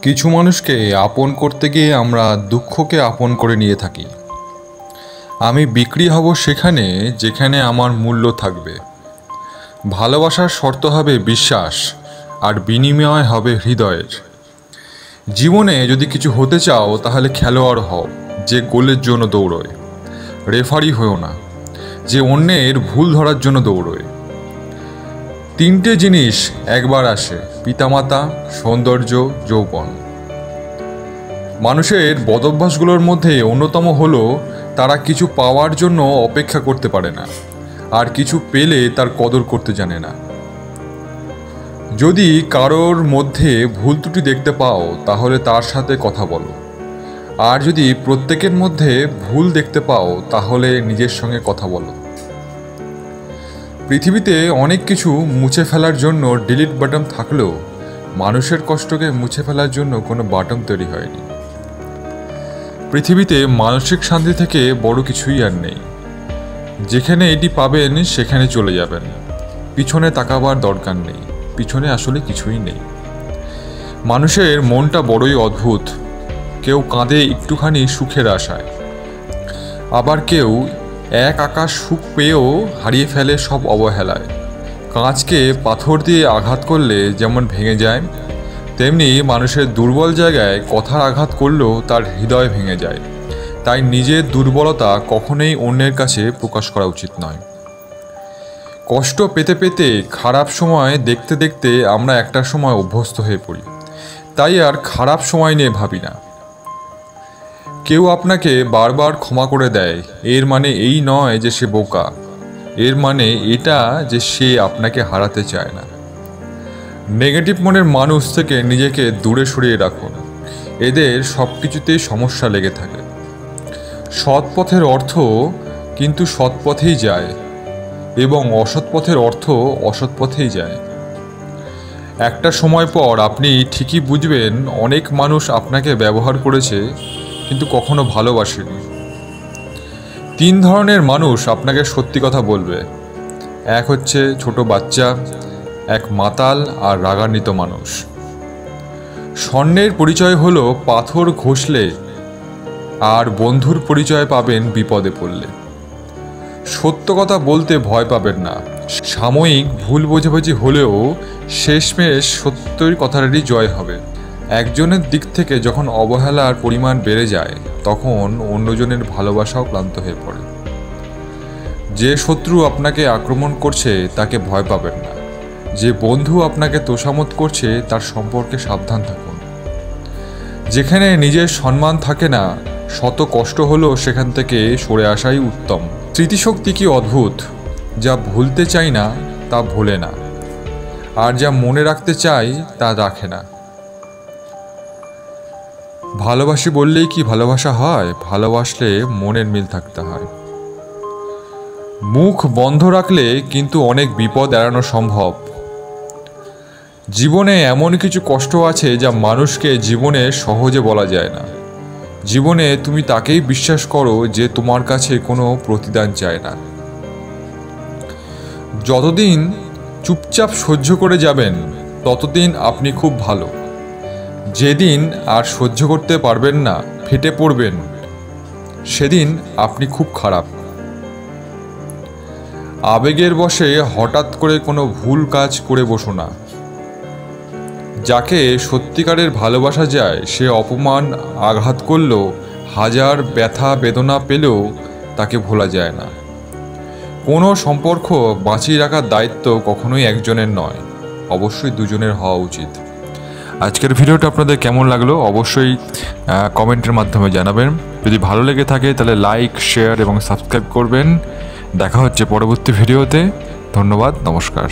কিছু মানুষকে আপন করতে গিয়ে আমরা দুঃখকে আপন করে নিয়ে থাকি। আমি বিক্রি হব সেখানে যেখানে আমার মূল্য থাকবে। ভালোবাসার শর্ত হবে বিশ্বাস, আর বিনিময় হবে হৃদয়ের। জীবনে যদি কিছু হতে চাও তাহলে খেলোয়াড় হও যে গোলের জন্য দৌড়য়, রেফারি হও না যে অন্যের ভুল ধরার জন্য দৌড়য়। তিনটে জিনিস একবার আসে: পিতামাতা, সৌন্দর্য, যৌবন। মানুষের বদভ্যাসগুলোর মধ্যে অন্যতম হলো তারা কিছু পাওয়ার জন্য অপেক্ষা করতে পারে না, আর কিছু পেলে তার কদর করতে জানে না। যদি কারোর মধ্যে ভুল ত্রুটি দেখতে পাও তাহলে তার সাথে কথা বলো, আর যদি প্রত্যেকের মধ্যে ভুল দেখতে পাও তাহলে নিজের সঙ্গে কথা বলো। পৃথিবীতে অনেক কিছু মুছে ফেলার জন্য ডিলিট বাটন থাকলেও মানুষের কষ্টকে মুছে ফেলার জন্য কোনো বাটন তৈরি হয়নি। পৃথিবীতে মানসিক শান্তি থেকে বড় কিছুই আর নেই। যেখানে এটি পাবেন সেখানে চলে যাবেন, পিছনে তাকাবার দরকার নেই, পিছনে আসলে কিছুই নেই। মানুষের মনটা বড়ই অদ্ভুত। কেউ কাঁদে একটুখানি সুখের আশায়, আবার কেউ এক আকাশ সুখ পেয়েও হারিয়ে ফেলে সব অবহেলায়। কাঁচকে পাথর দিয়ে আঘাত করলে যেমন ভেঙে যায়, তেমনি মানুষের দুর্বল জায়গায় কথার আঘাত করলেও তার হৃদয় ভেঙে যায়। তাই নিজের দুর্বলতা কখনোই অন্যের কাছে প্রকাশ করা উচিত নয়। কষ্ট পেতে পেতে খারাপ সময় দেখতে দেখতে আমরা একটা সময় অভ্যস্ত হয়ে পড়ি, তাই আর খারাপ সময় নিয়ে ভাবি না। কেউ আপনাকে বারবার ক্ষমা করে দেয়, এর মানে এই নয় যে সে বোকা, এর মানে এটা যে সে আপনাকে হারাতে চায় না। নেগেটিভ মনের মানুষ থেকে নিজেকে দূরে সরিয়ে রাখুন, এদের সব কিছুতেই সমস্যা লেগে থাকে। সৎ পথের অর্থ কিন্তু সৎ পথেই যায়, এবং অসৎ পথের অর্থ অসৎ পথেই যায়। একটা সময় পর আপনি ঠিকই বুঝবেন অনেক মানুষ আপনাকে ব্যবহার করেছে কিন্তু কখনো ভালোবাসেনি। তিন ধরনের মানুষ আপনাকে সত্যি কথা বলবে: এক হচ্ছে ছোট বাচ্চা, এক মাতাল, আর রাগান্বিত মানুষ। স্বর্ণের পরিচয় হলো পাথর ঘষলে, আর বন্ধুর পরিচয় পাবেন বিপদে পড়লে। সত্য কথা বলতে ভয় পাবেন না। সাময়িক ভুল বোঝাবুঝি হলেও শেষমেশ সত্যের কথাটারই জয় হবে। একজনের দিক থেকে যখন অবহেলার পরিমাণ বেড়ে যায় তখন অন্যজনের ভালোবাসাও ক্লান্ত হয়ে পড়ে। যে শত্রু আপনাকে আক্রমণ করছে তাকে ভয় পাবেন না, যে বন্ধু আপনাকে তোষামত করছে তার সম্পর্কে সাবধান থাকুন। যেখানে নিজের সম্মান থাকে না, শত কষ্ট হলেও সেখান থেকে সরে আসাই উত্তম। স্মৃতিশক্তি কি অদ্ভুত! যা ভুলতে চাই না তা ভোলে না, আর যা মনে রাখতে চাই তা রাখে না। ভালোবাসি বললেই কি ভালোবাসা হয়? ভালোবাসলে মনের মিল থাকতে হয়। মুখ বন্ধ রাখলে কিন্তু অনেক বিপদ এড়ানো সম্ভব। জীবনে এমন কিছু কষ্ট আছে যা মানুষকে জীবনে সহজে বলা যায় না। জীবনে তুমি তাকেই বিশ্বাস করো যে তোমার কাছে কোনো প্রতিদান চায় না। যতদিন চুপচাপ সহ্য করে যাবেন ততদিন আপনি খুব ভালো। যেদিন আর সহ্য করতে পারবেন না, ফেটে পড়বেন, সেদিন আপনি খুব খারাপ। আবেগের বশে হঠাৎ করে কোনো ভুল কাজ করে বসো না। যাকে সত্যিকারের ভালোবাসা যায় সে অপমান আঘাত করলেও, হাজার ব্যথা বেদনা পেলেও তাকে ভোলা যায় না। কোনো সম্পর্ক বাঁচিয়ে রাখার দায়িত্ব কখনোই একজনের নয়, অবশ্যই দুজনের হওয়া উচিত। আজকের ভিডিওটা আপনাদের কেমন লাগলো অবশ্যই কমেন্টের মাধ্যমে জানাবেন। যদি ভালো লেগে থাকে তাহলে লাইক, শেয়ার এবং সাবস্ক্রাইব করবেন। দেখা হচ্ছে পরবর্তী ভিডিওতে। ধন্যবাদ, নমস্কার।